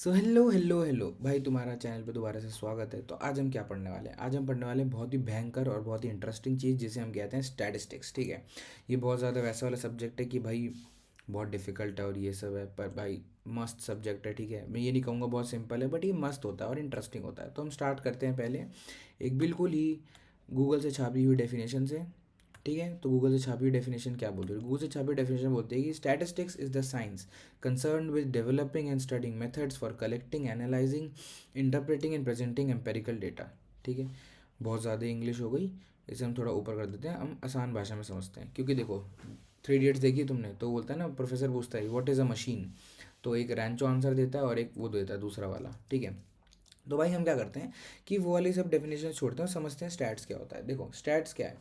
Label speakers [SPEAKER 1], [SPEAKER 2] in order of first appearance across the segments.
[SPEAKER 1] So hello hello hello भाई, तुम्हारा channel पे दोबारा से स्वागत है। तो आज हम क्या पढ़ने वाले हैं? आज हम पढ़ने वाले हैं बहुत ही भयंकर और बहुत ही इंटरेस्टिंग चीज़ जिसे हम कहते हैं स्टैटिस्टिक्स। ठीक है, ये बहुत ज़्यादा वैसा वाला सब्जेक्ट है कि भाई बहुत डिफिकल्ट है और ये सब है, पर भाई मस्त सब्जेक्ट है। ठीक है, मैं ये नहीं कहूँगा बहुत सिंपल है, बट ये मस्त होता है और इंटरेस्टिंग होता है। तो हम स्टार्ट करते हैं पहले एक बिल्कुल ही गूगल से छापी हुई डेफिनेशन से। ठीक है, तो गूगल से छापी हुई डेफिनेशन क्या बोलती है? गूगल से छापी हुई डेफिनेशन बोलती है कि statistics is the science concerned with developing and studying methods for collecting, analyzing, interpreting and presenting empirical data। ठीक है, बहुत ज़्यादा इंग्लिश हो गई, इसे हम थोड़ा ऊपर कर देते हैं, हम आसान भाषा में समझते हैं। क्योंकि देखो, थ्री इडियट्स देखी तुमने, तो बोलता है ना, प्रोफेसर पूछता है व्हाट इज़ अ मशीन, तो एक रैंचो आंसर देता है और एक वो देता है दूसरा वाला। ठीक है, तो भाई हम क्या करते हैं कि वो वाली सब डेफिनेशन छोड़ते हैं और समझते हैं स्टैट्स क्या होता है। देखो स्टैट्स क्या है,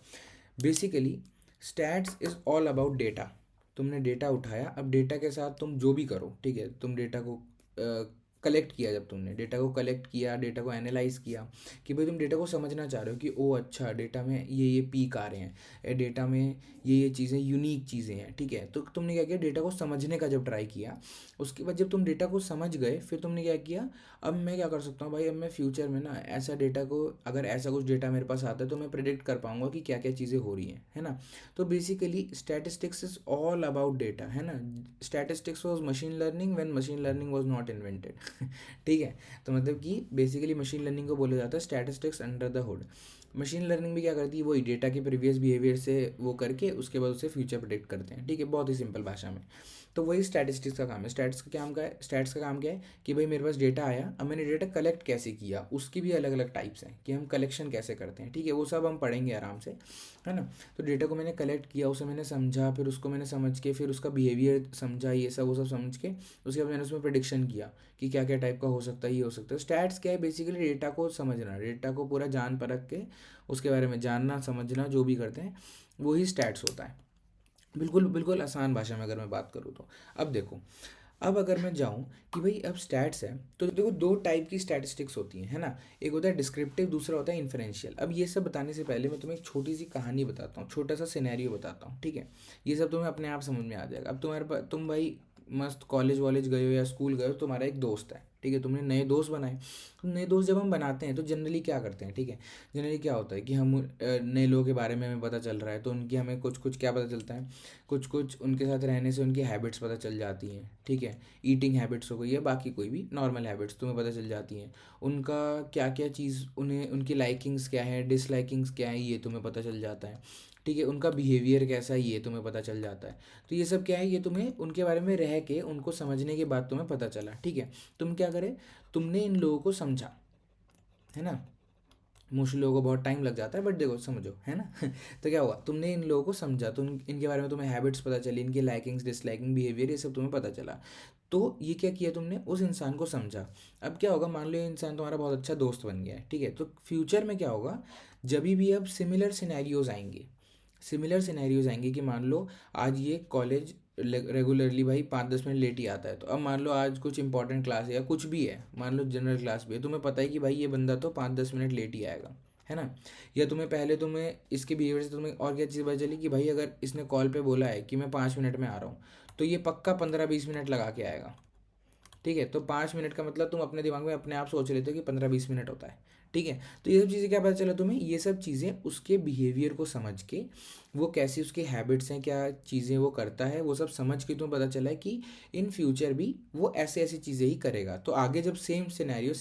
[SPEAKER 1] basically stats is all about data. तुमने डेटा उठाया, अब डेटा के साथ तुम जो भी करो, ठीक है, तुम डेटा को कलेक्ट किया, जब तुमने डेटा को कलेक्ट किया, डेटा को एनालाइज किया, कि भाई तुम डेटा को समझना चाह रहे हो कि ओ अच्छा, डेटा में ये पीक आ रहे हैं, डेटा में ये चीज़ें यूनिक चीज़ें हैं। ठीक है, तो तुमने क्या किया, डेटा को समझने का जब ट्राई किया, उसके बाद जब तुम डेटा को समझ गए, फिर तुमने क्या किया, अब मैं क्या कर सकता हूँ भाई, अब मैं फ्यूचर में ना ऐसा डेटा को, अगर ऐसा कुछ डेटा मेरे पास आता है तो मैं प्रिडिक्ट कर पाऊंगा कि क्या क्या चीज़ें हो रही हैं, है ना। तो basically statistics is all about data, है ना। Statistics was machine learning when machine learning was not invented. ठीक है, तो मतलब कि बेसिकली मशीन लर्निंग को बोला जाता है statistics under the hood. Machine learning भी क्या करती है, वही डेटा के प्रीवियस बिहेवियर से वो करके उसके बाद उसे फ्यूचर प्रिडिक्ट करते हैं। ठीक है, बहुत ही सिंपल भाषा में। तो वही स्टैटिस्टिक्स का काम है। स्टैट्स का काम क्या है कि भाई मेरे पास डेटा आया, अब मैंने डेटा कलेक्ट कैसे किया, उसकी भी अलग अलग टाइप्स हैं कि हम कलेक्शन कैसे करते हैं। ठीक है, वो सब हम पढ़ेंगे आराम से, है ना। तो डेटा को मैंने कलेक्ट किया, उसे मैंने समझा, फिर उसको मैंने समझ के, फिर उसका बिहेवियर समझा, ये सब वो सब समझ के, उसके बाद मैंने उसमें प्रिडिक्शन किया कि क्या क्या टाइप का हो सकता है, ये हो सकता है। स्टैट्स क्या है, बेसिकली डेटा को समझना, डेटा को पूरा जान परख के उसके बारे में जानना समझना, जो भी करते हैं वही स्टैट्स होता है। बिल्कुल बिल्कुल आसान भाषा में अगर मैं बात करूँ तो। अब देखो, अब अगर मैं जाऊँ कि भाई अब स्टैट्स है, तो देखो दो टाइप की स्टैटिस्टिक्स होती हैं, है ना। एक होता है डिस्क्रिप्टिव, दूसरा होता है इन्फरेंशियल। अब ये सब बताने से पहले मैं तुम्हें एक छोटी सी कहानी बताता हूँ, छोटा सा सिनेरियो बताता हूँ। ठीक है, ये सब तुम्हें अपने आप समझ में आ जाएगा। अब तुम्हारे पास, तुम भाई मस्त कॉलेज वॉलेज गए हो या स्कूल गए हो, तुम्हारा एक दोस्त है, ठीक है, तुमने नए दोस्त बनाए। तो नए दोस्त जब हम बनाते हैं तो जनरली क्या करते हैं, ठीक है, जनरली क्या होता है कि हम नए लोगों के बारे में हमें पता चल रहा है, तो उनकी हमें कुछ कुछ क्या पता चलता है, कुछ कुछ उनके साथ रहने से उनकी हैबिट्स पता चल जाती हैं। ठीक है, ईटिंग हैबिट्स हो गई या बाकी कोई भी नॉर्मल हैबिट्स तुम्हें पता चल जाती हैं। उनका क्या क्या चीज़, उन्हें उनकी लाइकिंग्स क्या है, डिसलाइकिंग्स क्या है, ये तुम्हें पता चल जाता है। ठीक है, उनका बिहेवियर कैसा है, ये तुम्हें पता चल जाता है। तो ये सब क्या है, ये तुम्हें उनके बारे में रह के उनको समझने के बाद तुम्हें पता चला। ठीक है, तुम क्या करे, तुमने इन लोगों को समझा, है ना। मोस्टली लोगों को बहुत टाइम लग जाता है, बट देखो समझो, है ना। तो क्या हुआ, तुमने इन लोगों को समझा, तो इनके बारे में तुम्हें हैबिट्स पता चली, इनके लाइकिंग्स डिसलाइकिंग बिहेवियर ये सब तुम्हें पता चला। तो ये क्या किया तुमने, उस इंसान को समझा। अब क्या होगा, मान लो ये इंसान तुम्हारा बहुत अच्छा दोस्त बन गया है, ठीक है, तो फ्यूचर में क्या होगा, जब भी अब सिमिलर सिनेरियोज आएंगे कि मान लो आज ये कॉलेज रेगुलरली भाई 5-10 मिनट लेट ही आता है, तो अब मान लो आज कुछ इंपॉर्टेंट क्लास है या कुछ भी है, मान लो जनरल क्लास भी है, तुम्हें पता है कि भाई ये बंदा तो 5-10 मिनट लेट ही आएगा, है ना। या तुम्हें इसके बिहेवियर से तुम्हें और क्या चीज़ पता चली कि भाई अगर इसने कॉल पे बोला है कि मैं 5 मिनट में आ रहा हूँ, तो ये पक्का 15-20 मिनट लगा के आएगा। ठीक है, तो 5 मिनट का मतलब तुम अपने दिमाग में अपने आप सोच लेते हो कि 15-20 मिनट होता है। ठीक है, तो ये सब चीज़ें क्या पता चला तुम्हें, ये सब चीज़ें उसके बिहेवियर को समझ के, वो कैसी उसकी हैबिट्स हैं, क्या चीज़ें वो करता है, वो सब समझ के तुम्हें पता चला है कि इन फ्यूचर भी वो ऐसे ऐसी चीज़ें ही करेगा। तो आगे जब सिमिलर सिनेरियो,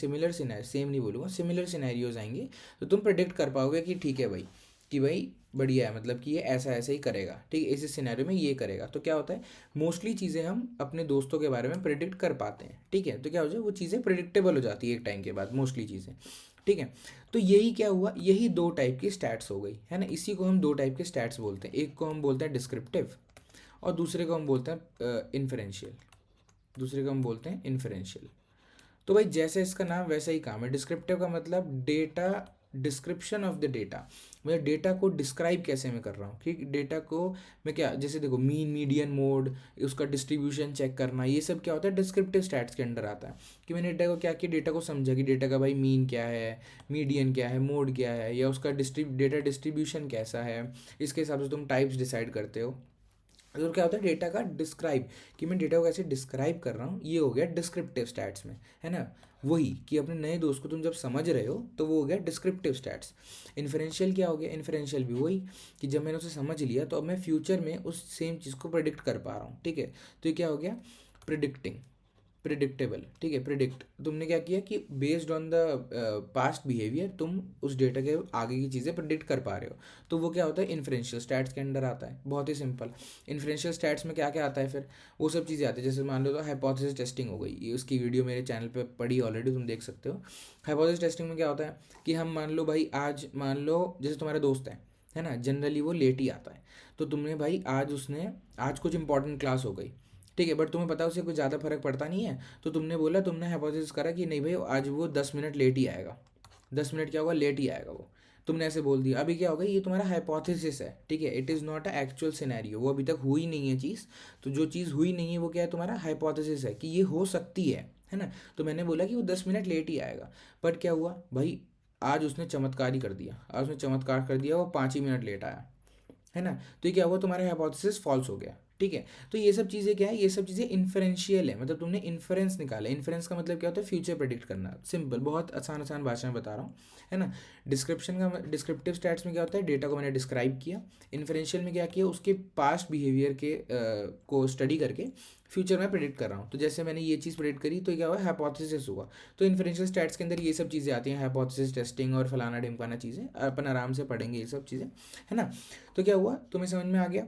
[SPEAKER 1] सेम नहीं बोलूँगा, सिमिलर सिनेरियोज आएंगे, तो तुम प्रिडिक्ट कर पाओगे कि ठीक है भाई, कि भाई बढ़िया है, मतलब कि ये ऐसा ऐसा ही करेगा। ठीक है, इस सिनेरियो में ये करेगा। तो क्या होता है, मोस्टली चीज़ें हम अपने दोस्तों के बारे में प्रिडिक्ट कर पाते हैं। ठीक है, तो क्या हो जाए, वो चीज़ें प्रिडिक्टेबल हो जाती है एक टाइम के बाद, मोस्टली चीज़ें। ठीक है, तो यही क्या हुआ, यही दो टाइप की स्टैट्स हो गई, है ना। इसी को हम दो टाइप के स्टैट्स बोलते हैं, एक को हम बोलते हैं डिस्क्रिप्टिव और दूसरे को हम बोलते हैं इन्फरेंशियल। तो भाई जैसे इसका नाम वैसा ही काम है। डिस्क्रिप्टिव का मतलब data, description of the data, मतलब डेटा को डिस्क्राइब कैसे मैं कर रहा हूँ, ठीक, डेटा को मैं क्या, जैसे देखो मीन मीडियन मोड, उसका डिस्ट्रीब्यूशन चेक करना, ये सब क्या होता है, डिस्क्रिप्टिव स्टैट्स के अंडर आता है। कि मैंने डेटा को क्या किया, डेटा को समझा कि डेटा का भाई मीन क्या है, मीडियन क्या है, मोड क्या है, या उसका डेटा डिस्ट्रीब्यूशन कैसा है, इसके हिसाब से तुम टाइप्स डिसाइड करते हो। तो क्या होता है डेटा का डिस्क्राइब, कि मैं डेटा को कैसे डिस्क्राइब कर रहा हूँ, ये हो गया डिस्क्रिप्टिव स्टैट्स में, है ना। वही कि अपने नए दोस्त को तुम जब समझ रहे हो तो वो हो गया डिस्क्रिप्टिव स्टैट्स। इन्फरेंशियल क्या हो गया, इन्फरेंशियल भी वही कि जब मैंने उसे समझ लिया तो अब मैं फ्यूचर में उस सेम चीज़ को प्रिडिक्ट कर पा रहा हूँ, ठीक है। तो ये क्या हो गया, प्रिडिक्टिंग, प्रिडिक्टेबल, ठीक है। प्रिडिक्ट तुमने क्या किया कि based on the past behaviour तुम उस डेटा के आगे की चीज़ें प्रिडिक्ट कर पा रहे हो, तो वो क्या होता है इन्फ्रेंशियल स्टैट्स के अंडर आता है। बहुत ही सिंपल। इन्फ्रेंशियल स्टैट्स में क्या क्या आता है फिर, वो सब चीज़ें आती है। जैसे मान लो तो हाइपोथेसिस टेस्टिंग हो गई, ये उसकी वीडियो मेरे चैनल पे पड़ी ऑलरेडी, तुम देख सकते हो। हाइपोथेसिस टेस्टिंग में क्या होता है कि हम मान लो भाई, आज मान लो जैसे तुम्हारा दोस्त है ना, जनरली वो लेट ही आता है। तो तुमने भाई आज उसने, आज कुछ इंपॉर्टेंट क्लास हो गई, ठीक है, बट तुम्हें पता है उसे कुछ ज़्यादा फर्क पड़ता नहीं है, तो तुमने बोला, तुमने हाइपोथेसिस करा कि नहीं भाई आज वो 10 मिनट लेट ही आएगा, 10 मिनट क्या होगा, लेट ही आएगा वो। तुमने ऐसे बोल दिया, अभी क्या होगा, ये तुम्हारा हाइपोथेसिस है, ठीक है, it is not a actual scenario, वो अभी तक हुई नहीं है चीज़। तो जो चीज़ हुई नहीं है वो क्या है, तुम्हारा हाइपोथेसिस है कि ये हो सकती है ना। तो मैंने बोला कि वो 10 मिनट लेट ही आएगा, बट क्या हुआ भाई, आज उसने चमत्कार ही कर दिया, आज उसने चमत्कार कर दिया, वो 5 ही मिनट लेट आया, है ना। तो ये क्या हुआ, तुम्हारा हाइपोथेसिस फॉल्स हो गया, ठीक है। तो ये सब चीज़ें क्या है, ये सब चीज़ें इन्फरेंशियल है, मतलब तुमने इन्फरेंस निकाला। इन्फरेंस का मतलब क्या होता है, फ्यूचर प्रेडिक्ट करना। सिंपल, बहुत आसान आसान भाषा में बता रहा हूँ, है ना। डिस्क्रिप्शन का, डिस्क्रिप्टिव स्टैट्स में क्या होता है, डेटा को मैंने डिस्क्राइब किया। इन्फरेंशियल में क्या किया, उसके पास्ट बिहेवियर के को स्टडी करके फ्यूचर में प्रेडिक्ट कर रहा हूँ। तो जैसे मैंने ये चीज़ प्रेडिक्ट करी तो क्या हुआ, हाइपोथेसिस हुआ। तो इन्फरेंशियल स्टैट्स के अंदर ये सब चीज़ें आती हैं, हाइपोथेसिस टेस्टिंग और फलाना ढिमकाना चीज़ें, अपन आराम से पढ़ेंगे ये सब चीज़ें, है ना। तो क्या हुआ, तुम्हें समझ में आ गया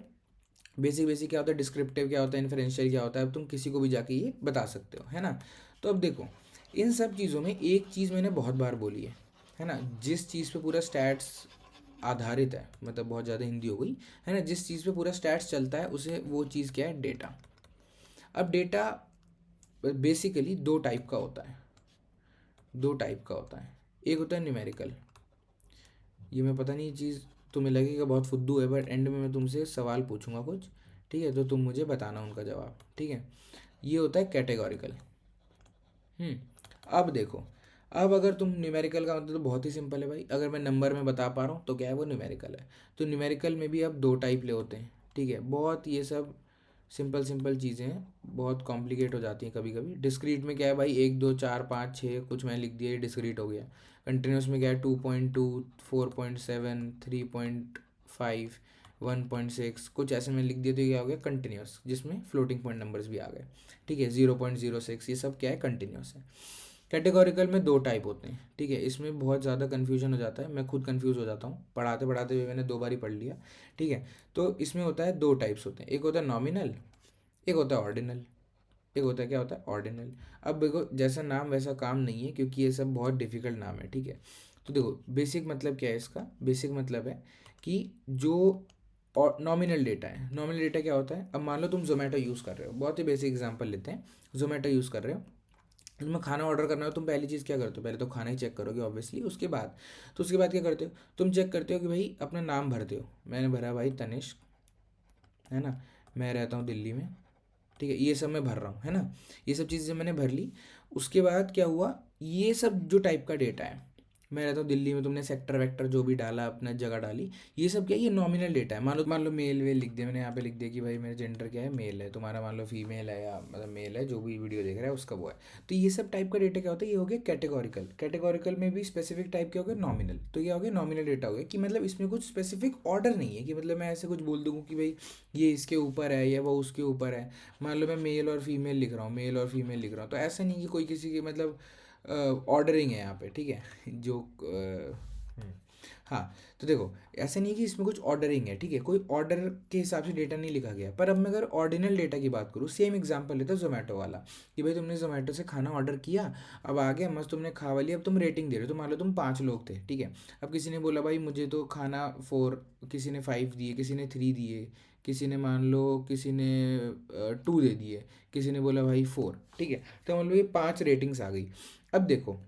[SPEAKER 1] बेसिक बेसिक क्या होता है, डिस्क्रिप्टिव क्या होता है, इन्फरेंशियल क्या होता है, अब तुम किसी को भी जाके ये बता सकते हो, है ना। तो अब देखो, इन सब चीज़ों में एक चीज़ मैंने बहुत बार बोली है ना, जिस चीज़ पे पूरा स्टैट्स आधारित है, मतलब बहुत ज़्यादा हिंदी हो गई, है ना, जिस चीज़ पे पूरा स्टैट्स चलता है उसे, वो चीज़ क्या है, डेटा। अब डेटा बेसिकली दो टाइप का होता है, दो टाइप का होता है। एक होता है न्यूमेरिकल, ये मैं पता नहीं ये चीज़ तुम्हें लगेगा बहुत फुद्दू है, बट एंड में मैं तुमसे सवाल पूछूंगा कुछ, ठीक है, तो तुम मुझे बताना उनका जवाब, ठीक है। ये होता है कैटेगोरिकल। हम्म। अब देखो, अब अगर तुम न्यूमेरिकल का मतलब तो बहुत ही सिंपल है भाई, अगर मैं नंबर में बता पा रहा हूँ तो क्या है, वो न्यूमेरिकल है। तो न्यूमेरिकल में भी अब दो टाइप ले होते हैं, ठीक है। बहुत ये सब सिंपल सिंपल चीज़ें हैं, बहुत कॉम्प्लिकेट हो जाती हैं कभी कभी। डिस्क्रीट में क्या है भाई, 1 2 4 5 6 कुछ मैंने लिख दिया, ये डिस्क्रीट हो गया। कंटिन्यूस में क्या है, 2.2, 4.7, 3.5, 1.6 कुछ ऐसे में लिख दिया, तो ये क्या हो गया, कंटिन्यूस, जिसमें फ्लोटिंग पॉइंट नंबर्स भी आ गए, ठीक है। 0.06 ये सब क्या है, कंटिन्यूस है। कैटेगोरिकल में दो टाइप होते हैं, ठीक है। इसमें बहुत ज़्यादा कन्फ्यूजन हो जाता है, मैं खुद कन्फ्यूज़ हो जाता हूँ, पढ़ाते पढ़ाते हुए मैंने 2 बार ही पढ़ लिया, ठीक है। तो इसमें होता है, दो टाइप्स होते हैं, एक होता है नॉमिनल, एक होता है ऑर्डिनल। एक होता है क्या होता है, ऑर्डिनल। अब देखो, जैसा नाम वैसा काम नहीं है, क्योंकि ये सब बहुत डिफिकल्ट नाम है, ठीक है। तो देखो बेसिक मतलब क्या है इसका, बेसिक मतलब है कि जो और नॉमिनल डेटा है, नॉमिनल डेटा क्या होता है, अब मान लो तुम जोमेटो यूज़ कर रहे हो, बहुत ही बेसिक एग्जांपल लेते हैं, जोमेटो यूज़ कर रहे हो, तुम्हें खाना ऑर्डर करना हो, तुम पहली चीज़ क्या करते हो, पहले तो खाना ही चेक करोगे ऑब्वियसली, उसके बाद, तो उसके बाद क्या करते हो, तुम चेक करते हो कि भाई अपना नाम भरते हो, मैंने भरा भाई तनिष्क, है ना, मैं रहता हूँ दिल्ली में, ठीक है, ये सब मैं भर रहा हूँ, है ना। ये सब चीज़ें मैंने भर ली। उसके बाद क्या हुआ, ये सब जो टाइप का डेटा है, मैं रहता हूँ दिल्ली में, तुमने सेक्टर वेक्टर जो भी डाला, अपना जगह डाली, ये सब क्या है, ये नॉमिनल डेटा है। मान लो मेल वेल लिख दिया मैंने, यहाँ पे लिख दिया कि भाई मेरा जेंडर क्या है, मेल है, तुम्हारा मान लो फीमेल है, या मतलब मेल है, जो भी वीडियो देख रहा है उसका वो है। तो ये सब टाइप का डेटा क्या होता है, ये हो गया कैटेगोरिकल। कैटेगोरिकल में भी स्पेसिफिक टाइप क्या हो गया, नॉमिनल। तो ये हो गया नॉमिनल डेटा हो गया, कि मतलब इसमें कुछ स्पेसिफिक ऑर्डर नहीं है, कि मतलब मैं ऐसे कुछ बोल दूँ कि भाई ये इसके ऊपर है या वो उसके ऊपर है। मान लो मैं मेल और फीमेल लिख रहा हूँ, मेल और फीमेल लिख रहा हूँ, तो ऐसा नहीं कि कोई किसी की मतलब ऑर्डरिंग है यहाँ पे, ठीक है। जो हाँ, तो देखो ऐसा नहीं है कि इसमें कुछ ऑर्डरिंग है, ठीक है, कोई ऑर्डर के हिसाब से डेटा नहीं लिखा गया। पर अब मैं अगर ऑर्डिनल डेटा की बात करूँ, सेम एग्जांपल लेते हैं जोमेटो वाला, कि भाई तुमने जोमेटो से खाना ऑर्डर किया, अब आ गया मस्त, तुमने खा लिया, अब तुम रेटिंग दे रहे हो, तो मान लो तुम 5 लोग थे, ठीक है। अब किसी ने बोला भाई मुझे तो खाना 4, किसी ने 5 दिए, किसी ने 3 दिए, किसी ने मान लो, किसी ने 2 दे दिए, किसी ने बोला भाई 4, ठीक है। तो मान लो ये 5 रेटिंग्स आ गई। अब देखो,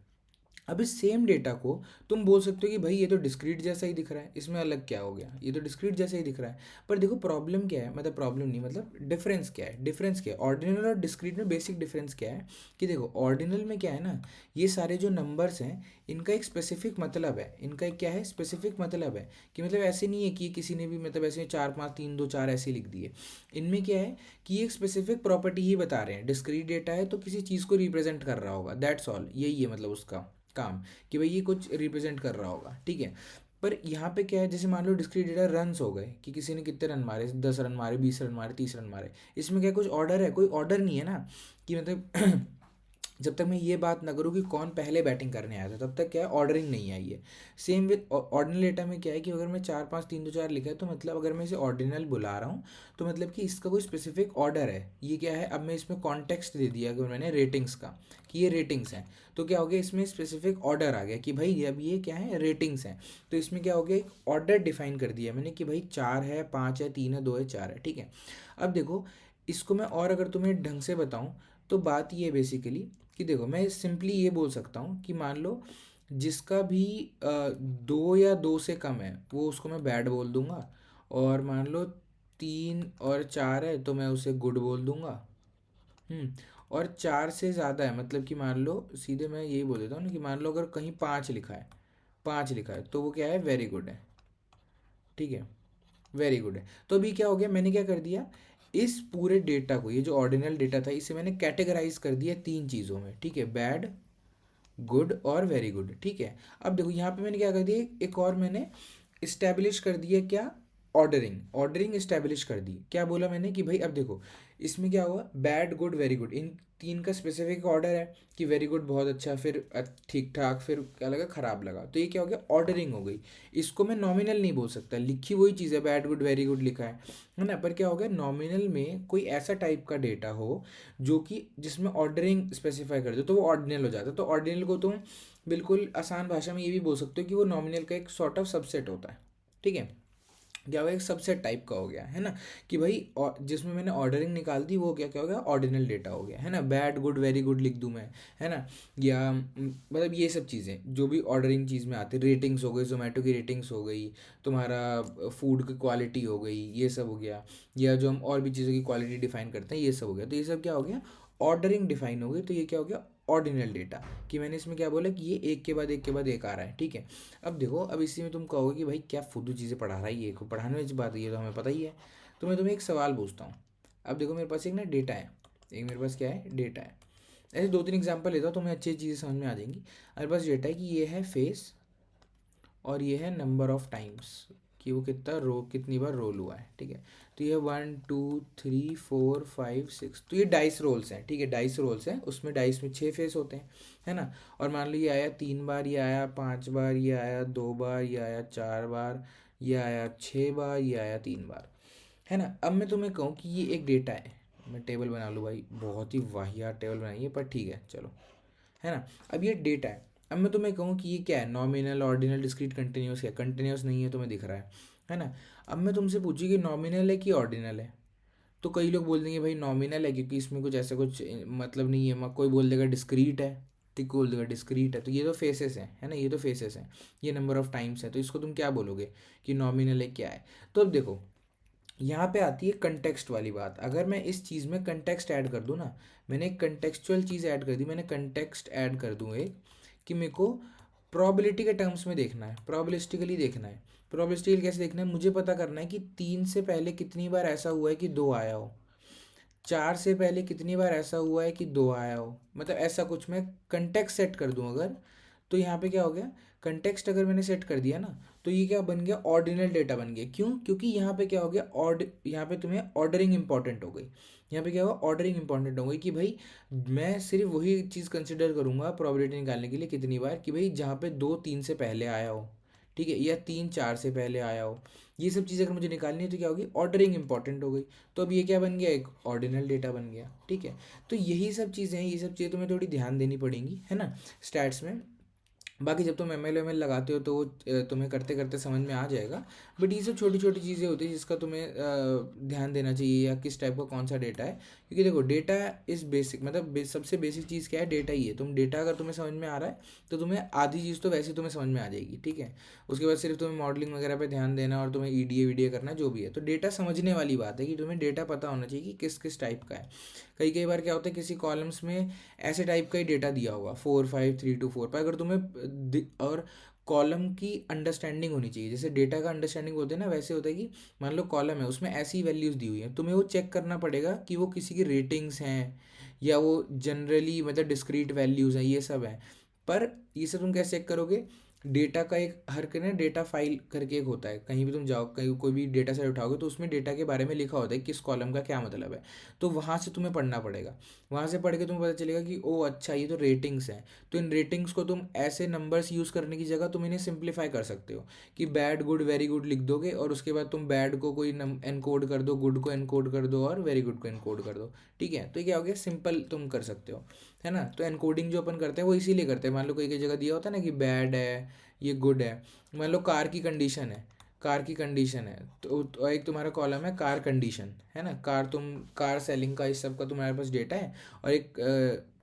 [SPEAKER 1] अब इस सेम डेटा को तुम बोल सकते हो कि भाई ये तो डिस्क्रीट जैसा ही दिख रहा है, इसमें अलग क्या हो गया, ये तो डिस्क्रीट जैसा ही दिख रहा है। पर देखो प्रॉब्लम क्या है, मतलब प्रॉब्लम नहीं, मतलब डिफरेंस क्या है, डिफरेंस क्या है ऑर्डिनल और डिस्क्रीट में, बेसिक डिफरेंस क्या है कि देखो ऑर्डिनल में क्या है ना, ये सारे जो नंबर्स हैं इनका एक स्पेसिफिक मतलब है, इनका एक क्या है, स्पेसिफिक मतलब है, कि मतलब ऐसे नहीं है कि किसी ने भी मतलब ऐसे 4 5 3 2 4 ऐसे लिख दिए। इनमें क्या है कि एक स्पेसिफिक प्रॉपर्टी ही बता रहे हैं, डिस्क्रीट डेटा है तो किसी चीज़ को रिप्रेजेंट कर रहा होगा, दैट्स ऑल, यही है मतलब उसका काम, कि भाई ये कुछ रिप्रेजेंट कर रहा होगा, ठीक है। पर यहाँ पे क्या है, जैसे मान लो डिस्क्रीट डेटा रन्स हो गए कि किसी ने कितने रन मारे, 10 रन मारे, 20 रन मारे, 30 रन मारे, इसमें क्या कुछ ऑर्डर है, कोई ऑर्डर नहीं है ना, कि मतलब जब तक मैं ये बात ना करूँ कि कौन पहले बैटिंग करने आया था तब तक क्या है ऑर्डरिंग नहीं आई है। सेम विद ऑर्डिनल डेटा में क्या है कि अगर मैं 4 5 3 2 4 लिखा है तो मतलब अगर मैं इसे ऑर्डिनल बुला रहा हूँ तो मतलब कि इसका कोई स्पेसिफिक ऑर्डर है, ये क्या है, अब मैं इसमें कॉन्टेक्स्ट दे दिया कि मैंने रेटिंग्स का, कि ये रेटिंग्स हैं, तो क्या हो गया इसमें स्पेसिफिक ऑर्डर आ गया कि भाई अब ये क्या है, रेटिंग्स हैं, तो इसमें क्या हो गया, एक ऑर्डर डिफाइन कर दिया मैंने कि भाई 4 है, 5 है, 3 है, 2 है, 4 है, ठीक है। अब देखो इसको मैं और अगर तुम्हें ढंग से बताऊँ तो बात ये है बेसिकली कि देखो मैं सिंपली ये बोल सकता हूँ कि मान लो जिसका भी 2 या 2 से कम है वो उसको मैं बैड बोल दूंगा, और मान लो 3 और 4 है तो मैं उसे गुड बोल दूंगा। हम्म। और 4 से ज़्यादा है, मतलब कि मान लो सीधे मैं यही बोल देता हूँ ना कि मान लो अगर कहीं 5 लिखा है, तो वो क्या है, वेरी गुड है, ठीक है, वेरी गुड है। तो अभी क्या हो गया, मैंने क्या कर दिया, इस पूरे डेटा को, ये जो ऑर्डिनल डेटा था इसे मैंने कैटेगराइज कर दिया 3 चीज़ों में, ठीक है, बैड, गुड और वेरी गुड, ठीक है। अब देखो यहाँ पे मैंने क्या कर दिया, एक और मैंने इस्टेब्लिश कर दिया क्या, ऑर्डरिंग, ऑर्डरिंग इस्टेब्लिश कर दी। क्या बोला मैंने कि भाई अब देखो इसमें क्या हुआ, बैड गुड वेरी गुड, इन 3 का स्पेसिफिक ऑर्डर है, कि वेरी गुड बहुत अच्छा, फिर ठीक ठाक, फिर क्या लगा, खराब लगा, तो ये क्या हो गया, ऑर्डरिंग हो गई। इसको मैं नॉमिनल नहीं बोल सकता, लिखी वही चीज़ है, बैड गुड वेरी गुड लिखा है ना, पर क्या हो गया, नॉमिनल में कोई ऐसा टाइप का डेटा हो जो कि जिसमें ऑर्डरिंग स्पेसिफाई कर दो तो वो ऑर्डिनल हो जाता है। तो ऑर्डिनल को तुम बिल्कुल आसान भाषा में ये भी बोल सकते हो कि वो नॉमिनल का एक सॉर्ट ऑफ सबसेट होता है, ठीक है। क्या होगा, एक सबसेट टाइप का हो गया है ना, कि भाई जिसमें मैंने ऑर्डरिंग निकाल दी वो क्या क्या हो गया, ऑर्डिनल डेटा हो गया है ना, बैड गुड वेरी गुड लिख दूं मैं, है ना, या मतलब ये सब चीज़ें जो भी ऑर्डरिंग चीज़ में आती है, रेटिंग्स हो गई, जोमेटो की रेटिंग्स हो गई, तुम्हारा फूड की क्वालिटी हो गई, ये सब हो गया, या जो हम और भी चीज़ों की क्वालिटी डिफाइन करते हैं ये सब हो गया, तो ये सब क्या हो गया, ऑर्डरिंग डिफाइन हो गई, तो ये क्या हो गया, ऑर्डिनल डेटा, कि मैंने इसमें क्या बोला कि ये एक के बाद एक के बाद एक आ रहा है, ठीक है। अब देखो अब इसी में तुम कहोगे कि भाई क्या फुद्दू चीज़ें पढ़ा रहा है ये, को पढ़ाने वाली बात ये तो हमें पता ही है। तो मैं तुम्हें एक सवाल पूछता हूँ। अब देखो मेरे पास एक ना डेटा है, एक मेरे पास क्या है, डेटा है। ऐसे 2 3 एग्जांपल लेता हूँ, तुम्हें अच्छी चीज़ें समझ में आ जाएंगी। मेरे पास डेटा है कि ये है फेस, और ये है नंबर ऑफ टाइम्स, कि वो कितनी बार रोल हुआ है, ठीक है। तो ये 1 2 3 4 5 6, तो ये डाइस रोल्स हैं, ठीक है, डाइस रोल्स हैं, उसमें डाइस में 6 फेस होते हैं, है ना। और मान लो ये आया 3 बार, ये आया 5 बार, ये आया 2 बार, ये आया 4 बार, ये आया 6 बार, ये आया 3 बार, है ना। अब मैं तुम्हें कहूँ कि ये एक डेटा है, मैं टेबल बना लूँ भाई, बहुत ही वाहियात टेबल बनाई है पर ठीक है चलो, है ना। अब ये डेटा है, अब मैं तुम्हें कहूँ कि ये क्या है, नॉमिनल ऑर्डिनल डिस्क्रीट कंटिन्यूस, क्या कंटिन्यूस नहीं है, तुम्हें दिख रहा है ना। अब मैं तुमसे पूछूँ कि नॉमिनल है कि ऑर्डिनल है, तो कई लोग बोल देंगे भाई नॉमिनल है क्योंकि इसमें कुछ ऐसा कुछ मतलब नहीं है, कोई बोल देगा डिस्क्रीट है, तो कोई बोल देगा डिस्क्रीट है, तो ये तो फेसेस है ना, ये तो फेसेस हैं, ये नंबर ऑफ टाइम्स है, तो इसको तुम क्या बोलोगे कि नॉमिनल है क्या है। तो अब देखो यहाँ पे आती है कंटेक्स्ट वाली बात, अगर मैं इस चीज़ में कंटेक्स्ट ऐड कर दूँ ना, मैंने एक कंटेक्चुअल चीज़ ऐड कर दी, मैंने कंटेक्स्ट ऐड कर दूँ एक, कि मेरे को प्रोबेबिलिटी के टर्म्स में देखना है, प्रोबेबिलिस्टिकली देखना है। प्रोबेबिलिस्टिकली कैसे देखना है, मुझे पता करना है कि 3 से पहले कितनी बार ऐसा हुआ है कि 2 आया हो, 4 से पहले कितनी बार ऐसा हुआ है कि 2 आया हो, मतलब ऐसा कुछ मैं कंटेक्स्ट सेट कर दूँ अगर, तो यहाँ पे क्या हो गया, कंटेक्स्ट अगर मैंने सेट कर दिया ना, तो ये क्या बन गया, ऑर्डिनल डेटा बन गया। क्यों, क्योंकि यहाँ पे क्या हो गया, यहाँ पे तुम्हें ऑर्डरिंग इंपॉर्टेंट हो गई, यहाँ पे क्या होगा, ऑर्डरिंग इंपॉर्टेंट हो गई, कि भाई मैं सिर्फ वही चीज़ कंसिडर करूँगा प्रोबेबिलिटी निकालने के लिए कितनी बार, कि भाई जहाँ पे 2 3 से पहले आया हो, ठीक है, या 3 4 से पहले आया हो, ये सब चीज़ अगर मुझे निकालनी है तो क्या होगी, ऑर्डरिंग इंपॉर्टेंट हो गई। तो अब ये क्या बन गया, एक ऑर्डिनल डेटा बन गया, ठीक है। तो यही सब चीज़ें हैं, ये सब चीज़ें तुम्हें थोड़ी ध्यान देनी पड़ेंगी, है ना, स्टैट्स में। बाकी जब तुम एम एल लगाते हो तो वो तुम्हें करते करते समझ में आ जाएगा। बट ये सब छोटी छोटी चीज़ें होती है जिसका तुम्हें ध्यान देना चाहिए, या किस टाइप का कौन सा डेटा है, क्योंकि देखो डेटा इज़ बेसिक, मतलब सबसे बेसिक चीज़ क्या है, डेटा ही है। तुम डेटा अगर तुम्हें समझ में आ रहा है तो तुम्हें आधी चीज़ तो वैसे ही तुम्हें समझ में आ जाएगी, ठीक है। उसके बाद सिर्फ तुम्हें मॉडलिंग वगैरह पे ध्यान देना और तुम्हें ईडीए वीडीए करना जो भी है। तो डेटा समझने वाली बात है कि तुम्हें डेटा पता होना चाहिए कि किस किस टाइप का है। कई कई बार क्या होता है, किसी कॉलम्स में ऐसे टाइप का ही डेटा दिया होगा 4 5 3 2 4, पर अगर तुम्हें और कॉलम की अंडरस्टैंडिंग होनी चाहिए। जैसे डेटा का अंडरस्टैंडिंग होता है ना, वैसे होता है कि मान लो कॉलम है, उसमें ऐसी वैल्यूज़ दी हुई है, तुम्हें वो चेक करना पड़ेगा कि वो किसी की रेटिंग्स हैं या वो जनरली मतलब डिस्क्रीट वैल्यूज़ हैं, ये सब है। पर ये सब तुम कैसे चेक करोगे, डेटा का एक हर के ना डेटा फाइल करके एक होता है, कहीं भी तुम जाओ, कहीं कोई भी डेटा सेट उठाओगे तो उसमें डेटा के बारे में लिखा होता है किस कॉलम का क्या मतलब है। तो वहाँ से तुम्हें पढ़ना पड़ेगा, वहाँ से पढ़ के तुम्हें पता चलेगा कि ओ अच्छा ये तो रेटिंग्स हैं। तो इन रेटिंग्स को तुम ऐसे नंबर्स यूज़ करने की जगह तुम इन्हें सिंप्लीफाई कर सकते हो कि बैड गुड वेरी गुड लिख दोगे, और उसके बाद तुम बैड को कोई एनकोड कर दो, गुड को एनकोड कर दो और वेरी गुड को एनकोड कर दो, ठीक है। तो ये क्या हो गया, सिंपल तुम कर सकते हो, है ना। तो एनकोडिंग जो अपन करते हैं वो इसीलिए करते हैं। मान लो कई कई जगह दिया होता है ना कि बैड है, ये गुड है। मान लो कार की कंडीशन है, कार की कंडीशन है तो एक तुम्हारा कॉलम है कार कंडीशन, है ना, कार तुम कार सेलिंग का इस सब का तुम्हारे पास डेटा है। और एक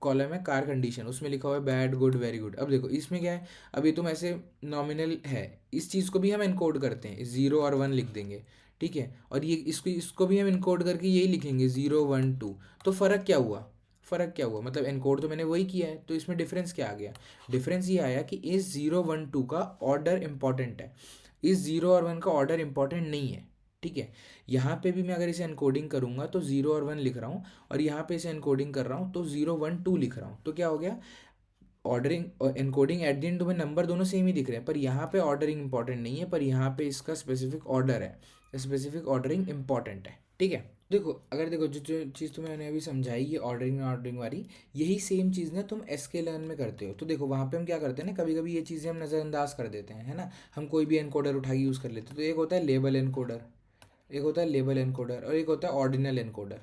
[SPEAKER 1] कॉलम है कार कंडीशन, उसमें लिखा हुआ है बैड गुड वेरी गुड। अब देखो इसमें क्या है, अभी तुम ऐसे नॉमिनल है, इस चीज़ को भी हम इनकोड करते हैं, 0 और 1 लिख देंगे, ठीक है। और ये इसको भी हम इनकोड करके यही लिखेंगे 0 1 2। तो फ़र्क क्या हुआ, फ़र्क क्या हुआ, मतलब एनकोड तो मैंने वही किया है, तो इसमें डिफरेंस क्या आ गया। डिफरेंस ये आया कि इस 0 1 2 का ऑर्डर इंपॉर्टेंट है, इस 0 और 1 का ऑर्डर इंपॉर्टेंट नहीं है, ठीक है। यहाँ पे भी मैं अगर इसे एनकोडिंग करूँगा तो 0 और 1 लिख रहा हूँ, और यहाँ पे इसे एनकोडिंग कर रहा हूँ तो 0 1 2 लिख रहा हूँ। तो क्या हो गया, ऑर्डरिंग और एनकोडिंग एट द एंड तुम्हें नंबर दोनों सेम ही दिख रहे हैं, पर यहाँ पे ऑर्डरिंग इंपॉर्टेंट नहीं है, पर यहाँ पे इसका स्पेसिफिक ऑर्डर है, स्पेसिफिक ऑर्डरिंग इंपॉर्टेंट है, ठीक है। देखो अगर देखो जो जो चीज़ तुम्हें मैंने अभी समझाई ये ऑर्डरिंग ऑर्डरिंग वाली, यही सेम चीज़ ना तुम एसके लर्न में करते हो। तो देखो वहाँ पे हम क्या करते हैं ना, कभी कभी ये चीज़ें हम नज़रअंदाज कर देते हैं, है ना। हम कोई भी एनकोडर उठा के यूज़ कर लेते हैं। तो एक होता है लेबल एनकोडर, एक होता है लेबल एनकोडर, और एक होता है ऑर्डिनल एनकोडर।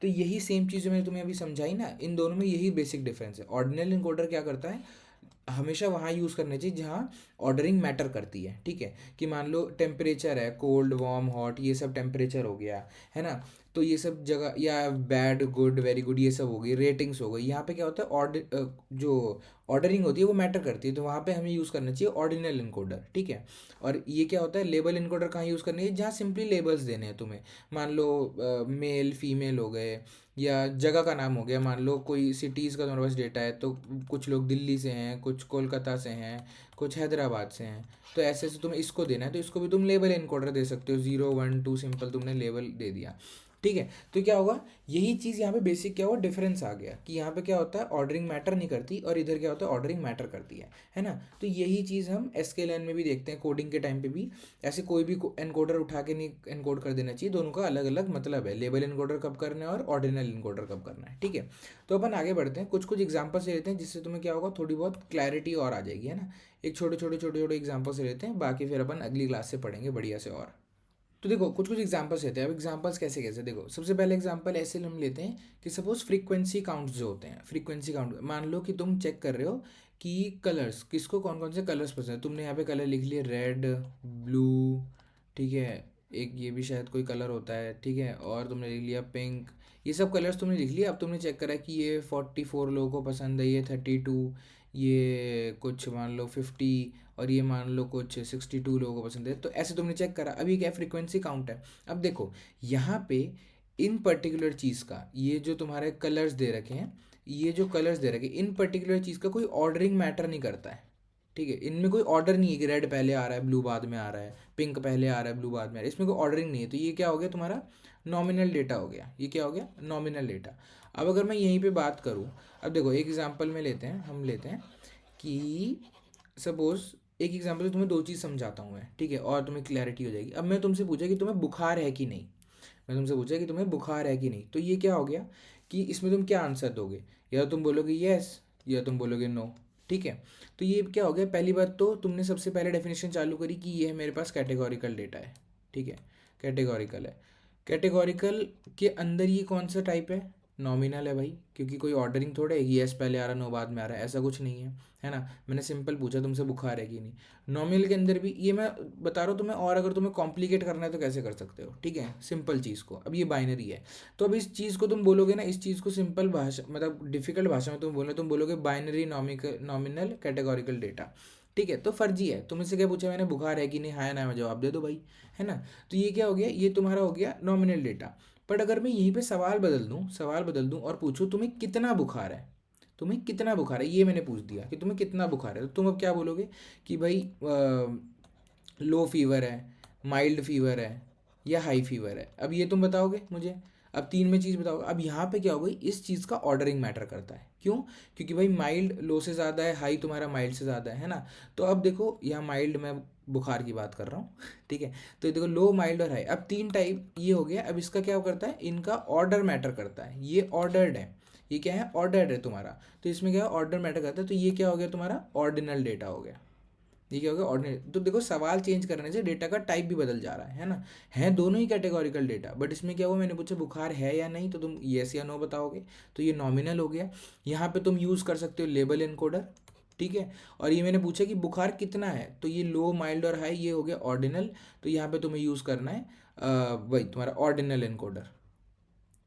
[SPEAKER 1] तो यही सेम चीज़ जो मैंने तुम्हें अभी समझाई ना, इन दोनों में यही बेसिक डिफरेंस है। ऑर्डिनल इनकोडर क्या करता है, हमेशा वहाँ यूज़ करना चाहिए जहाँ ऑर्डरिंग मैटर करती है, ठीक है। कि मान लो टेम्परेचर है, कोल्ड वार्म हॉट ये सब टेम्परेचर हो गया, है ना। तो ये सब जगह, या बैड गुड वेरी गुड ये सब हो गई, रेटिंग्स हो गई, यहाँ पे क्या होता है ऑर्डर जो ऑर्डरिंग होती है वो मैटर करती है, तो वहाँ पे हमें यूज़ करना चाहिए ऑर्डिनल इनकोडर, ठीक है। और ये क्या होता है, लेबल इनकोडर कहाँ यूज़ करनी है, जहाँ सिंपली लेबल्स देने हैं तुम्हें। मान लो मेल फीमेल हो गए, या जगह का नाम हो गया, मान लो कोई सिटीज़ का तुम्हारे पास डेटा है, तो कुछ लोग दिल्ली से हैं, कुछ कोलकाता से हैं, कुछ हैदराबाद से हैं। तो ऐसे ऐसे तुम्हें इसको देना है, तो इसको भी तुम लेबल इनकोडर दे सकते हो, 0 1 2 सिंपल तुमने लेबल दे दिया, ठीक है। तो क्या होगा, यही चीज़ यहाँ पे बेसिक क्या हुआ, डिफरेंस आ गया कि यहाँ पे क्या होता है ऑर्डरिंग मैटर नहीं करती, और इधर क्या होता है ऑर्डरिंग मैटर करती है ना। तो यही चीज़ हम एसकेएलएन में भी देखते हैं, कोडिंग के टाइम पे भी ऐसे कोई भी एनकोडर उठा के नहीं एनकोड कर देना चाहिए, दोनों का अलग अलग मतलब है, लेबल एनकोडर कब करना है और ऑर्डिनल एनकोडर कब करना है, ठीक है। तो अपन आगे बढ़ते हैं, कुछ कुछ एग्जाम्पल्स ले लेते हैं जिससे तुम्हें क्या होगा, थोड़ी बहुत क्लैरिटी और आ जाएगी, है ना। एक छोटे छोटे छोटे छोटे एग्जाम्पल्स ले लेते हैं, बाकी फिर अपन अगली क्लास से पढ़ेंगे बढ़िया से। और तो देखो कुछ कुछ एग्जांपल्स लेते हैं। अब एग्जांपल्स कैसे कैसे, देखो सबसे पहले एग्जांपल ऐसे हम लेते हैं कि सपोज फ्रीक्वेंसी काउंट्स जो होते हैं, फ्रीक्वेंसी काउंट, मान लो कि तुम चेक कर रहे हो कि कलर्स किसको कौन कौन से कलर्स पसंद है। तुमने यहाँ पे कलर लिख लिए रेड ब्लू, ठीक है, एक ये भी शायद कोई कलर होता है, ठीक है, और तुमने लिख लिया पिंक। ये सब कलर्स तुमने लिख लिया। अब तुमने चेक करा कि ये 44 लोगों को पसंद है, ये 32, ये कुछ मान लो 50, और ये मान लो कुछ 62 लोगों को पसंद है। तो ऐसे तुमने चेक करा, अभी क्या फ्रीक्वेंसी काउंट है। अब देखो यहाँ पे इन पर्टिकुलर चीज़ का, ये जो तुम्हारे कलर्स दे रखे हैं, ये जो कलर्स दे रखे हैं, इन पर्टिकुलर चीज़ का कोई ऑर्डरिंग मैटर नहीं करता है, ठीक है। इनमें कोई ऑर्डर नहीं है कि रेड पहले आ रहा है ब्लू बाद में आ रहा है, पिंक पहले आ रहा है ब्लू बाद में आ रहा है, इसमें कोई ऑर्डरिंग नहीं है। तो ये क्या हो गया तुम्हारा नॉमिनल डेटा हो गया, ये क्या हो गया नॉमिनल डेटा। अब अगर मैं यहीं पे बात करूँ, अब देखो एक एग्जांपल में लेते हैं, हम लेते हैं कि सपोज एक एग्जांपल से तुम्हें दो चीज़ समझाता हूँ मैं, ठीक है, और तुम्हें क्लैरिटी हो जाएगी। अब मैं तुमसे पूछा कि तुम्हें बुखार है कि नहीं, मैं तुमसे पूछा कि तुम्हें बुखार है कि नहीं, तो ये क्या हो गया कि इसमें तुम क्या आंसर दोगे, या तुम बोलोगे यस या तुम बोलोगे नो, ठीक है। तो ये क्या हो गया, पहली बात तो तुमने सबसे पहले डेफिनेशन चालू करी कि ये है मेरे पास कैटेगोरिकल डेटा है, ठीक है, कैटेगोरिकल है। कैटेगोरिकल के अंदर ये कौन सा टाइप है, नॉमिनल है भाई, क्योंकि कोई ऑर्डरिंग थोड़े है कि यस पहले आ रहा नो बाद में आ रहा है, ऐसा कुछ नहीं है ना। मैंने सिंपल पूछा तुमसे बुखार है कि नहीं। नॉमिनल के अंदर भी ये मैं बता रहा हूँ तुम्हें, और अगर तुम्हें कॉम्प्लिकेट करना है तो कैसे कर सकते हो, ठीक है, सिंपल चीज़ को। अब ये बाइनरी है, तो अब इस चीज़ को तुम बोलोगे ना, इस चीज़ को सिंपल भाषा मतलब डिफिकल्ट भाषा में तुम बोलोगे बाइनरी नॉमिनल कैटेगोरिकल डेटा, ठीक है। तो फर्जी है, तुमसे क्या पूछा मैंने, बुखार है कि नहीं, हाँ या ना में जवाब दे दो भाई, है ना। तो ये क्या हो गया, ये तुम्हारा हो गया नॉमिनल डेटा। बट अगर मैं यहीं पे सवाल बदल दूं और पूछूं तुम्हें कितना बुखार है, तुम्हें कितना बुखार है, ये मैंने पूछ दिया कि तुम्हें कितना बुखार है, तो तुम अब क्या बोलोगे कि भाई लो फीवर है, माइल्ड फीवर है, या हाई फीवर है। अब ये तुम बताओगे मुझे, अब तीन में चीज़ बताओगे। अब यहाँ पे क्या हो गई, इस चीज़ का ऑर्डरिंग मैटर करता है, क्यों, क्योंकि भाई माइल्ड लो से ज़्यादा है, हाई तुम्हारा माइल्ड से ज़्यादा है ना। तो अब देखो यहाँ माइल्ड मैं बुखार की बात कर रहा हूँ ठीक है। तो ये देखो लो माइल्ड और हाई, अब तीन टाइप ये हो गया। अब इसका क्या करता है, इनका ऑर्डर मैटर करता है, ये ऑर्डर्ड है, ये क्या है, ऑर्डर्ड है तुम्हारा। तो इसमें क्या है, ऑर्डर मैटर करता है। तो ये क्या हो गया तुम्हारा ऑर्डिनल डेटा हो गया, ये क्या हो गया ऑर्डिनरी। तो देखो सवाल चेंज करने से डेटा का टाइप भी बदल जा रहा है ना। है दोनों ही कैटेगोरिकल डेटा, बट इसमें क्या हुआ, मैंने पूछा बुखार है या नहीं, तो तुम येस या नो बताओगे, तो ये नॉमिनल हो गया। यहाँ पे तुम यूज़ कर सकते हो लेबल एनकोडर, ठीक है। और ये मैंने पूछा कि बुखार कितना है, तो ये लो माइल्ड और हाई, ये हो गया ऑर्डिनल। तो यहाँ पे तुम्हें यूज़ करना है वही तुम्हारा ऑर्डिनल एनकोडर,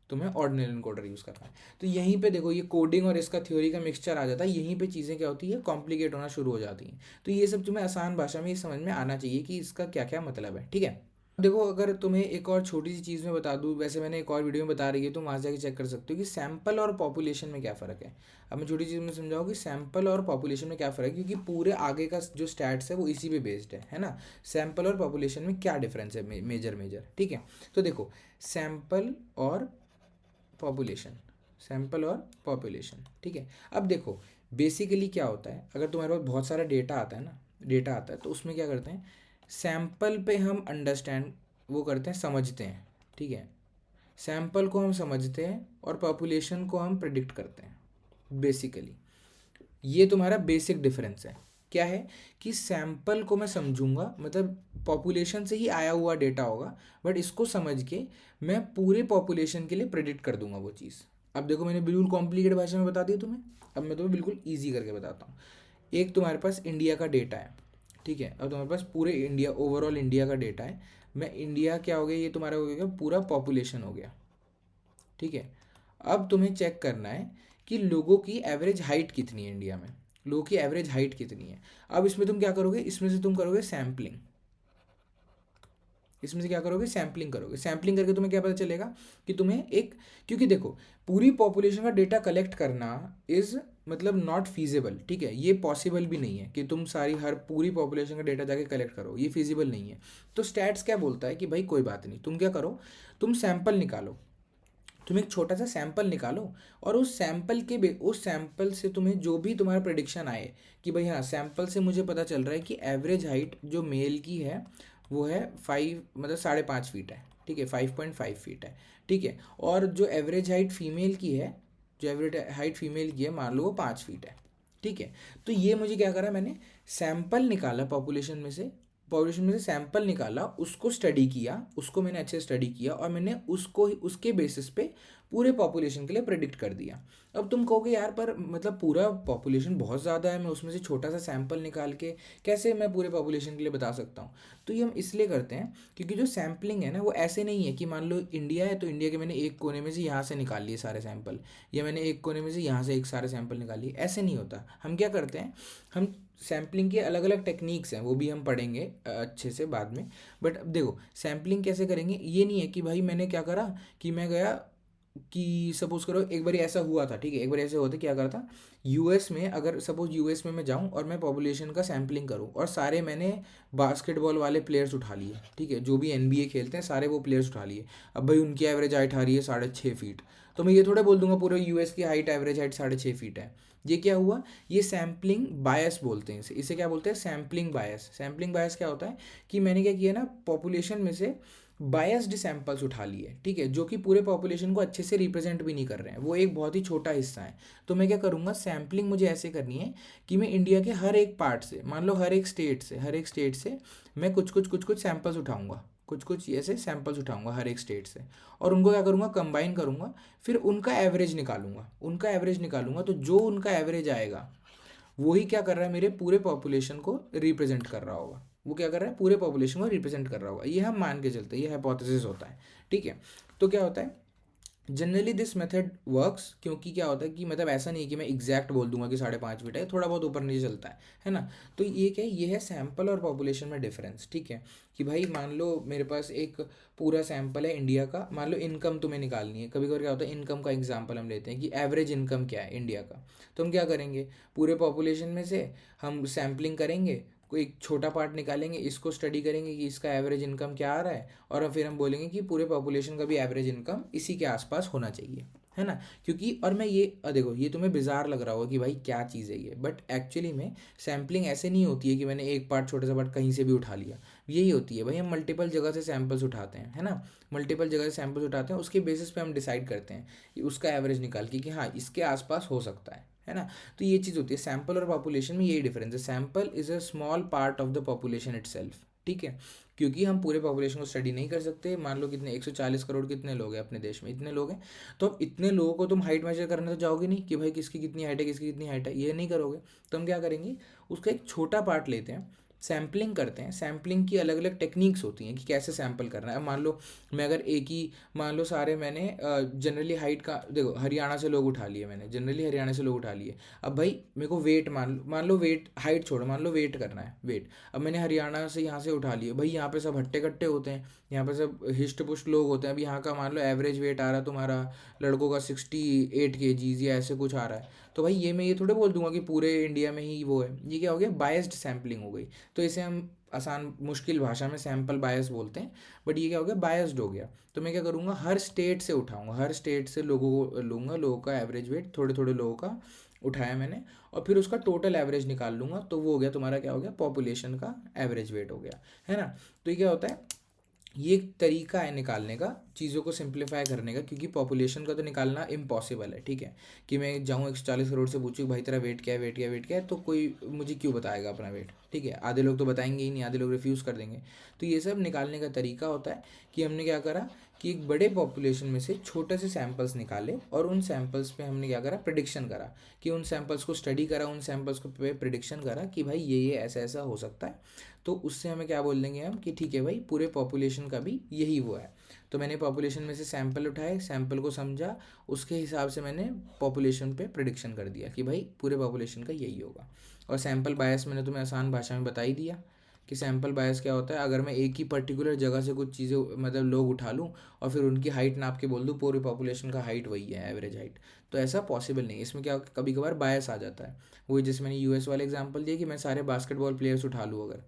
[SPEAKER 1] तुम्हें ऑर्डिनल एनकोडर यूज़ करना है। तो यहीं पे देखो ये कोडिंग और इसका थ्योरी का मिक्सचर आ जाता है, यहीं पे चीज़ें क्या होती है, कॉम्प्लिकेट होना शुरू हो जाती हैं। तो ये सब तुम्हें आसान भाषा में ये समझ में आना चाहिए कि इसका क्या क्या मतलब है, ठीक है। देखो अगर तुम्हें एक और छोटी सी चीज़ में बता दूँ, वैसे मैंने एक और वीडियो में बता रही है, तुम वहाँ जाके चेक कर सकते हो कि सैंपल और पॉपुलेशन में क्या फ़र्क है। अब मैं छोटी चीज़ में समझाऊँ कि सैंपल और पॉपुलेशन में क्या फ़र्क है, क्योंकि पूरे आगे का जो स्टैट्स है वो इसी पे बेस्ड है ना। सैंपल और पॉपुलेशन में क्या डिफरेंस है, मेजर, ठीक है। तो देखो सैंपल और पॉपुलेशन, सैंपल और पॉपुलेशन, ठीक है। अब देखो बेसिकली क्या होता है, अगर तुम्हारे पास बहुत सारा डेटा आता है ना, डेटा आता है, तो उसमें क्या करते हैं, सैंपल पे हम अंडरस्टैंड वो करते हैं, समझते हैं, ठीक है। सैंपल को हम समझते हैं और पॉपुलेशन को हम प्रिडिक्ट करते हैं बेसिकली। ये तुम्हारा बेसिक डिफरेंस है। क्या है कि सैंपल को मैं समझूंगा, मतलब पॉपुलेशन से ही आया हुआ डेटा होगा, बट इसको समझ के मैं पूरे पॉपुलेशन के लिए प्रेडिक्ट कर दूंगा वो चीज़। अब देखो मैंने बिल्कुल कॉम्प्लिकेटेड भाषा में बता दिया तुम्हें, अब मैं तुम्हें बिल्कुल ईजी करके बताता हूँ। एक तुम्हारे पास इंडिया का डेटा है, ठीक है। अब तुम्हारे पास पूरे इंडिया, ओवरऑल इंडिया का डेटा है। मैं इंडिया क्या हो गया, ये तुम्हारा हो गया पूरा पॉपुलेशन हो गया, ठीक है। अब तुम्हें चेक करना है कि लोगों की एवरेज हाइट कितनी है इंडिया में, लोगों की एवरेज हाइट कितनी है। अब इसमें तुम क्या करोगे, इसमें से तुम करोगे सैम्पलिंग, इसमें से क्या करोगे, सैम्पलिंग करोगे। सैम्पलिंग करके तुम्हें क्या पता चलेगा कि तुम्हें एक, क्योंकि देखो पूरी पॉपुलेशन का डेटा कलेक्ट करना इज़ मतलब नॉट फीजिबल, ठीक है। ये पॉसिबल भी नहीं है कि तुम सारी हर पूरी पॉपुलेशन का डेटा जाके कलेक्ट करो, ये फिजिबल नहीं है। तो स्टैट्स क्या बोलता है कि भाई कोई बात नहीं, तुम क्या करो, तुम सैंपल निकालो, तुम एक छोटा सा सैंपल निकालो, और उस सैंपल उस सैंपल से तुम्हें जो भी तुम्हारा प्रेडिक्शन आए कि भाई हाँ सैंपल से मुझे पता चल रहा है कि एवरेज हाइट जो मेल की है वो है 5 मतलब 5.5 फीट है, ठीक है, 5.5 फीट है, ठीक है। और जो एवरेज हाइट फीमेल की है, जो एवरेज हाइट फीमेल की है मान लो वो 5 फीट है, ठीक है। तो ये मुझे क्या करा, मैंने सैंपल निकाला पॉपुलेशन में से सैंपल निकाला, उसको स्टडी किया, उसको मैंने अच्छे से स्टडी किया, और मैंने उसको उसके बेसिस पे पूरे पॉपुलेशन के लिए प्रेडिक्ट कर दिया। अब तुम कहोगे यार पर मतलब पूरा पॉपुलेशन बहुत ज़्यादा है, मैं उसमें से छोटा सा सैंपल निकाल के कैसे मैं पूरे पॉपुलेशन के लिए बता सकता हूँ। तो ये हम इसलिए करते हैं क्योंकि जो सैम्पलिंग है ना, वो ऐसे नहीं है कि मान लो इंडिया है तो इंडिया के मैंने एक कोने में से यहाँ से निकाल लिए सारे सैंपल, या मैंने एक कोने में से यहाँ से एक सारे सैंपल निकाल लिए, ऐसे नहीं होता। हम क्या करते हैं, हम सैम्पलिंग के अलग अलग टेक्निक्स हैं, वो भी हम पढ़ेंगे अच्छे से बाद में। बट अब देखो सैम्पलिंग कैसे करेंगे, ये नहीं है कि भाई मैंने क्या करा कि मैं गया कि सपोज करो एक बार ऐसा हुआ था, ठीक है, एक बार ऐसे हुआ था, क्या करा था यूएस में, अगर सपोज यूएस में मैं जाऊं और मैं पॉपुलेशन का सैम्पलिंग करूं, और सारे मैंने बास्केटबॉल वाले प्लेयर्स उठा लिए, ठीक है, जो भी एनबीए खेलते हैं सारे वो प्लेयर्स उठा लिए। अब भाई उनकी एवरेज हाइट आ रही है 6.5 फीट, तो मैं ये थोड़ा बोल दूंगा पूरे यूएस की हाइट एवरेज हाइट 6.5 फीट है। ये क्या हुआ, ये सैम्पलिंग बायस बोलते हैं इसे क्या बोलते हैं, सैम्पलिंग बायस। सैम्पलिंग बायस क्या होता है कि मैंने क्या किया ना, पॉपुलेशन में से बायस्ड सैंपल्स उठा लिए, ठीक है, जो कि पूरे पॉपुलेशन को अच्छे से रिप्रेजेंट भी नहीं कर रहे हैं, वो एक बहुत ही छोटा हिस्सा है। तो मैं क्या करूँगा, सैम्पलिंग मुझे ऐसे करनी है कि मैं इंडिया के हर एक पार्ट से, मान लो हर एक स्टेट से मैं कुछ कुछ सैंपल्स उठाऊंगा, कुछ कुछ ऐसे सैम्पल्स उठाऊंगा हर एक स्टेट से, और उनको क्या करूँगा, कंबाइन करूँगा, फिर उनका एवरेज निकालूंगा। तो जो उनका एवरेज आएगा वही क्या कर रहा है, मेरे पूरे पॉपुलेशन को रिप्रेजेंट कर रहा होगा। वो क्या कर रहा है, पूरे पॉपुलेशन को रिप्रेजेंट कर रहा होगा। ये हम मान के चलते हैं, ये हाइपोथेसिस होता है, ठीक है। तो क्या होता है, जनरली दिस मेथड वर्क्स, क्योंकि क्या होता है कि मतलब ऐसा नहीं है कि मैं एग्जैक्ट बोल दूंगा कि 5.5 फीट है, थोड़ा बहुत ऊपर नीचे चलता है ना। तो ये क्या है, ये है सैंपल और पॉपुलेशन में डिफरेंस, ठीक है। कि भाई मान लो मेरे पास एक पूरा सैंपल है इंडिया का, मान लो इनकम तुम्हें निकालनी है। कभी कभी क्या होता है, इनकम का एग्जाम्पल हम लेते हैं कि एवरेज इनकम क्या है इंडिया का। तो हम क्या करेंगे, पूरे पॉपुलेशन में से हम सैम्पलिंग करेंगे, कोई एक छोटा पार्ट निकालेंगे, इसको स्टडी करेंगे कि इसका एवरेज इनकम क्या आ रहा है, और फिर हम बोलेंगे कि पूरे पॉपुलेशन का भी एवरेज इनकम इसी के आसपास होना चाहिए, है ना। क्योंकि और मैं ये देखो, ये तुम्हें बिजार लग रहा होगा कि भाई क्या चीज़ है ये, बट एक्चुअली में सैम्पलिंग ऐसे नहीं होती है कि मैंने एक पार्ट, छोटा सा पार्ट कहीं से भी उठा लिया। यही होती है भाई, हम मल्टीपल जगह से सैम्पल्स उठाते हैं, है ना। मल्टीपल जगह से सैम्पल्स उठाते हैं, उसके बेसिस पे हम डिसाइड करते हैं कि उसका एवरेज निकाल के कि हाँ इसके आसपास हो सकता है ना। तो ये चीज़ होती है सैंपल और पॉपुलेशन में, यही डिफरेंस है। Sample is a small part of the population itself, ठीक है। क्योंकि हम पूरे पॉपुलेशन को स्टडी नहीं कर सकते। मान लो कितने 140 करोड़ कितने लोग हैं अपने देश में, इतने लोग हैं। तो अब इतने लोगों को तुम हाइट मेजर करने तो जाओगे नहीं कि भाई किसकी कितनी हाइट है, किसकी कितनी हाइट है, ये नहीं करोगे। तो हम क्या करेंगे, उसका एक छोटा पार्ट लेते हैं, सैम्पलिंग करते हैं। सैम्पलिंग की अलग अलग टेक्निक्स होती हैं कि कैसे सैम्पल करना है। अब मान लो मैं अगर एक ही, मान लो सारे मैंने जनरली हाइट का, देखो हरियाणा से लोग उठा लिए मैंने, जनरली हरियाणा से लोग उठा लिए। अब भाई मेरे को वेट, मान लो वेट, हाइट छोड़ो, मान लो वेट करना है, वेट। अब मैंने हरियाणा से यहाँ से उठा लिए, भाई यहाँ पे सब हट्टे कट्टे होते हैं, यहाँ पे सब हिस्ट पुष्ट लोग होते हैं। अब यहाँ का मान लो एवरेज वेट आ रहा है तुम्हारा, लड़कों का 68 kg या ऐसे कुछ आ रहा है। तो भाई ये मैं ये थोड़े बोल दूंगा कि पूरे इंडिया में ही वो है। ये क्या हो गया, बायस्ड सैम्पलिंग हो गई। तो इसे हम आसान मुश्किल भाषा में सैम्पल बायस बोलते हैं। बट ये क्या हो गया, बायस्ड हो गया। तो मैं क्या करूँगा, हर स्टेट से उठाऊँगा, हर स्टेट से लोगों को लूँगा, लोगों का एवरेज वेट, थोड़े थोड़े लोगों का उठाया मैंने, और फिर उसका टोटल एवरेज निकाल लूँगा। तो वो हो गया तुम्हारा, क्या हो गया, पॉपुलेशन का एवरेज वेट हो गया, है ना। तो ये क्या होता है, ये एक तरीका है निकालने का, चीज़ों को सिंप्लीफाई करने का। क्योंकि पॉपुलेशन का तो निकालना इम्पॉसिबल है, ठीक है। कि मैं जाऊँ 140 करोड़ से पूछूँ भाई तेरा वेट क्या है, वेट क्या है, वेट क्या है, तो कोई मुझे क्यों बताएगा अपना वेट, ठीक है। आधे लोग तो बताएंगे ही नहीं, आधे लोग रिफ्यूज़ कर देंगे। तो ये सब निकालने का तरीका होता है कि हमने क्या करा कि एक बड़े पॉपुलेशन में से छोटे से सैंपल्स निकाले, और उन सैंपल्स पे हमने क्या करा, प्रिडिक्शन करा। कि उन सैंपल्स को स्टडी करा, उन सैंपल्स को पे प्रिडिक्शन करा कि भाई ये ऐसा ऐसा हो सकता है। तो उससे हमें क्या बोल देंगे हम कि ठीक है भाई, पूरे पॉपुलेशन का भी यही वो है। तो मैंने पॉपुलेशन में से सैंपल उठाए, सैंपल को समझा, उसके हिसाब से मैंने पॉपुलेशन पे प्रिडिक्शन कर दिया कि भाई पूरे पॉपुलेशन का यही होगा। और सैंपल बायस मैंने तुम्हें आसान भाषा में बता ही दिया कि सैंपल बायस क्या होता है। अगर मैं एक ही पर्टिकुलर जगह से कुछ चीज़ें, मतलब लोग उठा लूँ और फिर उनकी हाइट नाप के बोल दूँ पूरी पॉपुलेशन का हाइट वही है, एवरेज हाइट, तो ऐसा पॉसिबल नहीं है। इसमें क्या, कभी कभार बायस आ जाता है। वही जैसे मैंने यूएस वाले एग्जांपल दिया कि मैं सारे बास्केटबॉल प्लेयर्स उठा लूँ अगर,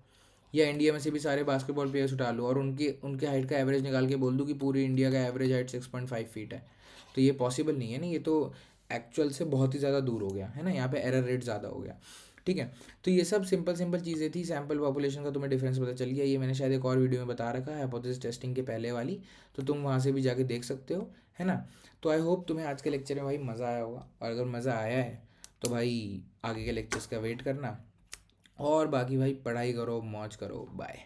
[SPEAKER 1] या इंडिया में से भी सारे बास्केटबॉल प्लेयर्स उठा लूँ और उनके उनके हाइट का एवरेज निकाल के बोल दूँ कि पूरी इंडिया का एवरेज हाइट 6.5 फीट है, तो ये पॉसिबल नहीं है ना। ये तो एक्चुअल से बहुत ही ज़्यादा दूर हो गया, है ना। यहाँ पे एरर रेट ज़्यादा हो गया, ठीक है। तो ये सब सिंपल सिंपल चीज़ें थी। सैम्पल पॉपुलेशन का तुम्हें डिफरेंस पता चल गया। ये मैंने शायद एक और वीडियो में बता रखा है, हाइपोथेसिस टेस्टिंग के पहले वाली, तो तुम वहाँ से भी जाके देख सकते हो, है ना। तो आई होप तुम्हें आज के लेक्चर में भाई मज़ा आया होगा, और अगर मज़ा आया है तो भाई आगे के लेक्चर्स का वेट करना। और बाकी भाई पढ़ाई करो, मौज करो, बाय।